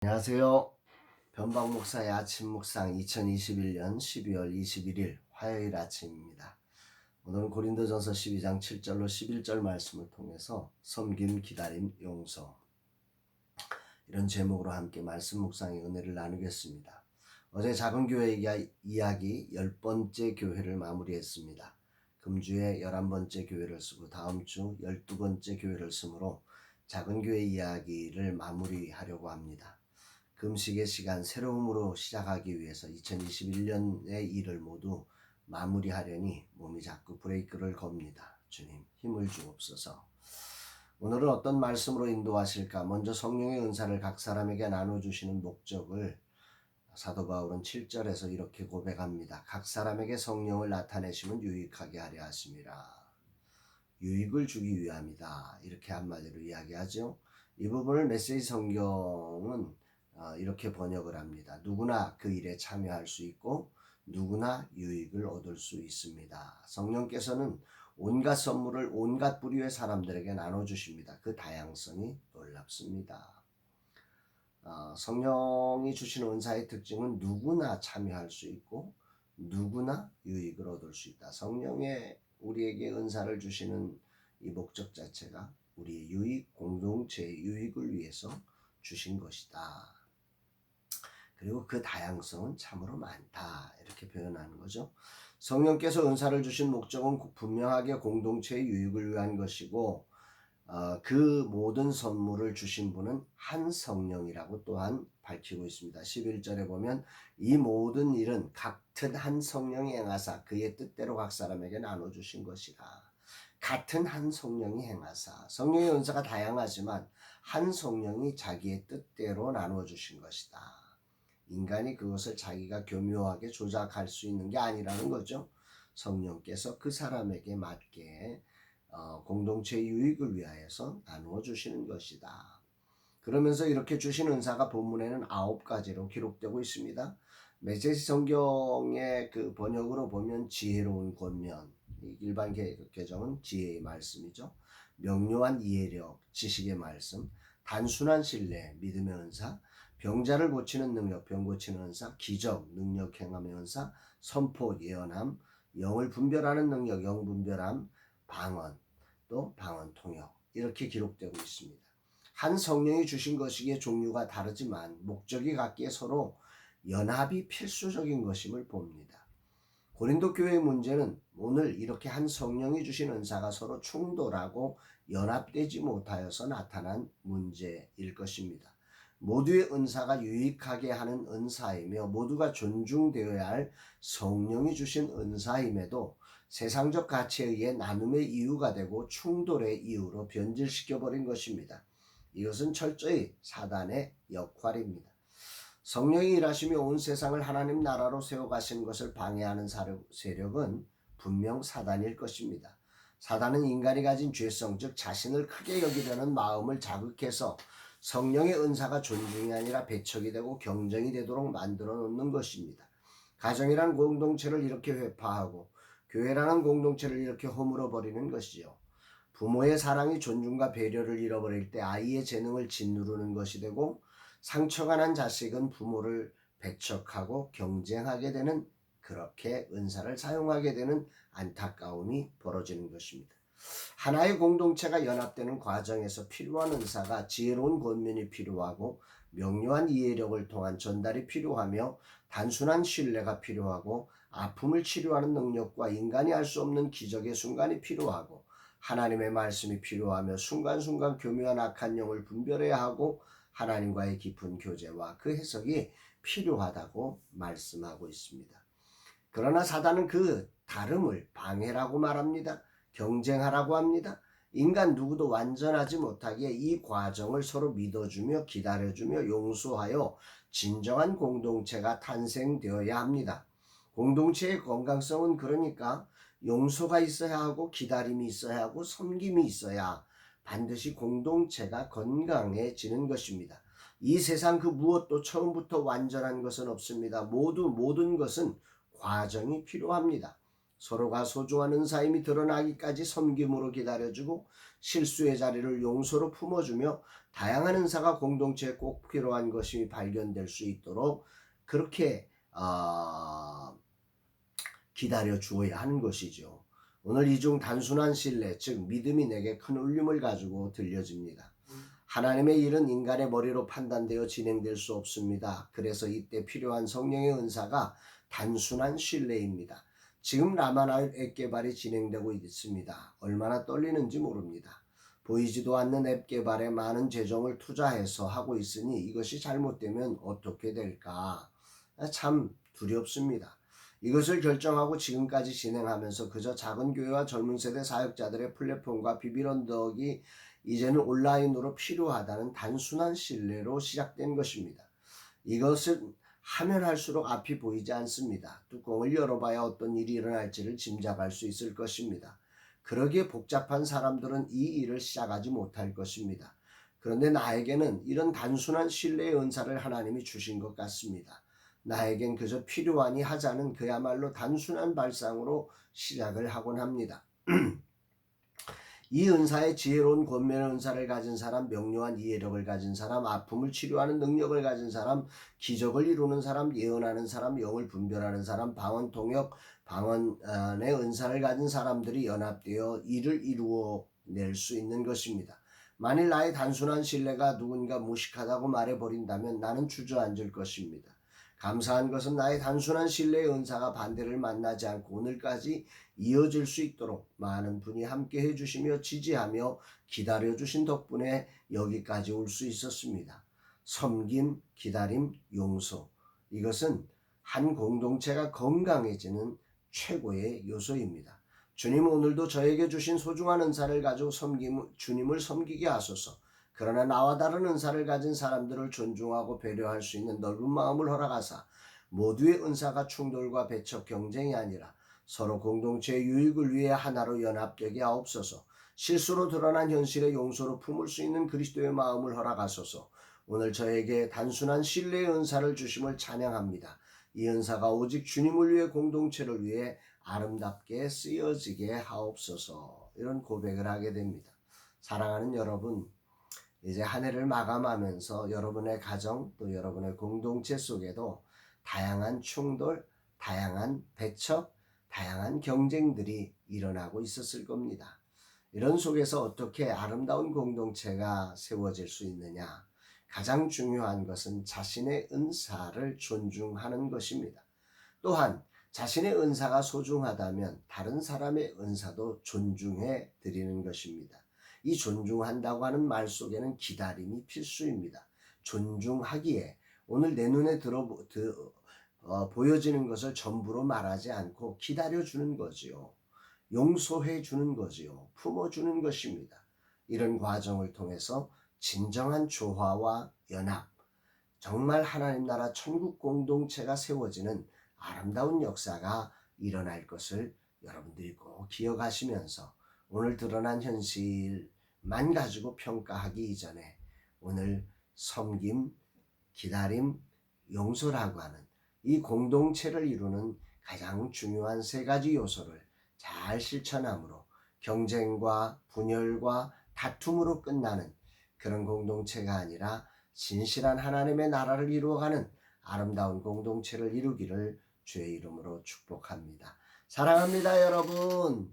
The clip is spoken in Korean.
안녕하세요. 변방 목사의 아침 묵상 2021년 12월 21일 화요일 아침입니다. 오늘은 고린도전서 12장 7절로 11절 말씀을 통해서 섬김, 기다림, 용서 이런 제목으로 함께 말씀 묵상의 은혜를 나누겠습니다. 어제 작은 교회 이야기 10번째 교회를 마무리했습니다. 금주에 11번째 교회를 쓰고 다음 주 12번째 교회를 쓰므로 작은 교회 이야기를 마무리하려고 합니다. 금식의 시간 새로움으로 시작하기 위해서 2021년의 일을 모두 마무리하려니 몸이 자꾸 브레이크를 겁니다. 주님 힘을 주옵소서. 오늘은 어떤 말씀으로 인도하실까? 먼저 성령의 은사를 각 사람에게 나눠주시는 목적을 사도 바울은 7절에서 이렇게 고백합니다. 각 사람에게 성령을 나타내시면 유익하게 하려 하심이라. 유익을 주기 위함이다. 이렇게 한마디로 이야기하죠. 이 부분을 메시지 성경은 이렇게 번역을 합니다. 누구나 그 일에 참여할 수 있고 누구나 유익을 얻을 수 있습니다. 성령께서는 온갖 선물을 온갖 부류의 사람들에게 나눠주십니다. 그 다양성이 놀랍습니다. 성령이 주시는 은사의 특징은 누구나 참여할 수 있고 누구나 유익을 얻을 수 있다. 성령의 우리에게 은사를 주시는 이 목적 자체가 우리의 유익, 공동체의 유익을 위해서 주신 것이다. 그리고 그 다양성은 참으로 많다. 이렇게 표현하는 거죠. 성령께서 은사를 주신 목적은 분명하게 공동체의 유익을 위한 것이고 그 모든 선물을 주신 분은 한 성령이라고 또한 밝히고 있습니다. 11절에 보면 이 모든 일은 같은 한 성령이 행하사 그의 뜻대로 각 사람에게 나눠주신 것이라. 같은 한 성령이 행하사. 성령의 은사가 다양하지만 한 성령이 자기의 뜻대로 나눠주신 것이다. 인간이 그것을 자기가 교묘하게 조작할 수 있는 게 아니라는 거죠. 성령께서 그 사람에게 맞게 공동체의 유익을 위하여서 나누어 주시는 것이다. 그러면서 이렇게 주신 은사가 본문에는 9가지로 기록되고 있습니다. 메시지 성경의 그 번역으로 보면 지혜로운 권면, 일반 개정은 지혜의 말씀이죠. 명료한 이해력, 지식의 말씀, 단순한 신뢰, 믿음의 은사, 병자를 고치는 능력, 병 고치는 은사, 기적, 능력 행함의 은사, 선포, 예언함, 영을 분별하는 능력, 영 분별함, 방언, 또 방언 통역 이렇게 기록되고 있습니다. 한 성령이 주신 것이기에 종류가 다르지만 목적이 같기에 서로 연합이 필수적인 것임을 봅니다. 고린도 교회의 문제는 오늘 이렇게 한 성령이 주신 은사가 서로 충돌하고 연합되지 못하여서 나타난 문제일 것입니다. 모두의 은사가 유익하게 하는 은사이며 모두가 존중되어야 할 성령이 주신 은사임에도 세상적 가치에 의해 나눔의 이유가 되고 충돌의 이유로 변질시켜버린 것입니다. 이것은 철저히 사단의 역할입니다. 성령이 일하시며 온 세상을 하나님 나라로 세워가시는 것을 방해하는 세력은 분명 사단일 것입니다. 사단은 인간이 가진 죄성, 즉 자신을 크게 여기려는 마음을 자극해서 성령의 은사가 존중이 아니라 배척이 되고 경쟁이 되도록 만들어 놓는 것입니다. 가정이란 공동체를 이렇게 회파하고 교회라는 공동체를 이렇게 허물어 버리는 것이죠. 부모의 사랑이 존중과 배려를 잃어버릴 때 아이의 재능을 짓누르는 것이 되고 상처가 난 자식은 부모를 배척하고 경쟁하게 되는, 그렇게 은사를 사용하게 되는 안타까움이 벌어지는 것입니다. 하나의 공동체가 연합되는 과정에서 필요한 은사가 지혜로운 권면이 필요하고 명료한 이해력을 통한 전달이 필요하며 단순한 신뢰가 필요하고 아픔을 치료하는 능력과 인간이 할 수 없는 기적의 순간이 필요하고 하나님의 말씀이 필요하며 순간순간 교묘한 악한 영을 분별해야 하고 하나님과의 깊은 교제와 그 해석이 필요하다고 말씀하고 있습니다. 그러나 사단은 그 다름을 방해라고 말합니다. 경쟁하라고 합니다. 인간 누구도 완전하지 못하기에 이 과정을 서로 믿어주며 기다려주며 용서하여 진정한 공동체가 탄생되어야 합니다. 공동체의 건강성은 그러니까 용서가 있어야 하고 기다림이 있어야 하고 섬김이 있어야 반드시 공동체가 건강해지는 것입니다. 이 세상 그 무엇도 처음부터 완전한 것은 없습니다. 모든 것은 과정이 필요합니다. 서로가 소중한 은사임이 드러나기까지 섬김으로 기다려주고 실수의 자리를 용서로 품어주며 다양한 은사가 공동체에 꼭 필요한 것이 발견될 수 있도록 그렇게 기다려 주어야 하는 것이죠. 오늘 이 중 단순한 신뢰, 즉 믿음이 내게 큰 울림을 가지고 들려집니다. 하나님의 일은 인간의 머리로 판단되어 진행될 수 없습니다. 그래서 이때 필요한 성령의 은사가 단순한 신뢰입니다. 지금 라마나의 앱 개발이 진행되고 있습니다. 얼마나 떨리는지 모릅니다. 보이지도 않는 앱 개발에 많은 재정을 투자해서 하고 있으니 이것이 잘못되면 어떻게 될까? 참 두렵습니다. 이것을 결정하고 지금까지 진행하면서 그저 작은 교회와 젊은 세대 사역자들의 플랫폼과 비빌 언덕이 이제는 온라인으로 필요하다는 단순한 신뢰로 시작된 것입니다. 이것은 하면 할수록 앞이 보이지 않습니다. 뚜껑을 열어봐야 어떤 일이 일어날지를 짐작할 수 있을 것입니다. 그러기에 복잡한 사람들은 이 일을 시작하지 못할 것입니다. 그런데 나에게는 이런 단순한 신뢰의 은사를 하나님이 주신 것 같습니다. 나에겐 그저 필요하니 하자는 그야말로 단순한 발상으로 시작을 하곤 합니다. 이 은사의 지혜로운 권면의 은사를 가진 사람, 명료한 이해력을 가진 사람, 아픔을 치료하는 능력을 가진 사람, 기적을 이루는 사람, 예언하는 사람, 영을 분별하는 사람, 방언 통역, 방언의 은사를 가진 사람들이 연합되어 일을 이루어낼 수 있는 것입니다. 만일 나의 단순한 신뢰가 누군가 무식하다고 말해버린다면 나는 주저앉을 것입니다. 감사한 것은 나의 단순한 신뢰의 은사가 반대를 만나지 않고 오늘까지 이어질 수 있도록 많은 분이 함께 해주시며 지지하며 기다려주신 덕분에 여기까지 올 수 있었습니다. 섬김, 기다림, 용서, 이것은 한 공동체가 건강해지는 최고의 요소입니다. 주님, 오늘도 저에게 주신 소중한 은사를 가지고 주님을 섬기게 하소서. 그러나 나와 다른 은사를 가진 사람들을 존중하고 배려할 수 있는 넓은 마음을 허락하사 모두의 은사가 충돌과 배척, 경쟁이 아니라 서로 공동체의 유익을 위해 하나로 연합되게 하옵소서. 실수로 드러난 현실의 용서로 품을 수 있는 그리스도의 마음을 허락하소서. 오늘 저에게 단순한 신뢰의 은사를 주심을 찬양합니다. 이 은사가 오직 주님을 위해 공동체를 위해 아름답게 쓰여지게 하옵소서. 이런 고백을 하게 됩니다. 사랑하는 여러분, 이제 한 해를 마감하면서 여러분의 가정 또 여러분의 공동체 속에도 다양한 충돌, 다양한 배척, 다양한 경쟁들이 일어나고 있었을 겁니다. 이런 속에서 어떻게 아름다운 공동체가 세워질 수 있느냐? 가장 중요한 것은 자신의 은사를 존중하는 것입니다. 또한 자신의 은사가 소중하다면 다른 사람의 은사도 존중해 드리는 것입니다. 이 존중한다고 하는 말 속에는 기다림이 필수입니다. 존중하기에 오늘 내 눈에 보여지는 것을 전부로 말하지 않고 기다려주는 거지요. 용서해주는 거지요. 품어주는 것입니다. 이런 과정을 통해서 진정한 조화와 연합, 정말 하나님 나라 천국 공동체가 세워지는 아름다운 역사가 일어날 것을 여러분들이 꼭 기억하시면서 오늘 드러난 현실만 가지고 평가하기 이전에 오늘 섬김, 기다림, 용서라고 하는 이 공동체를 이루는 가장 중요한 세 가지 요소를 잘 실천함으로 경쟁과 분열과 다툼으로 끝나는 그런 공동체가 아니라 진실한 하나님의 나라를 이루어가는 아름다운 공동체를 이루기를 주의 이름으로 축복합니다. 사랑합니다, 여러분.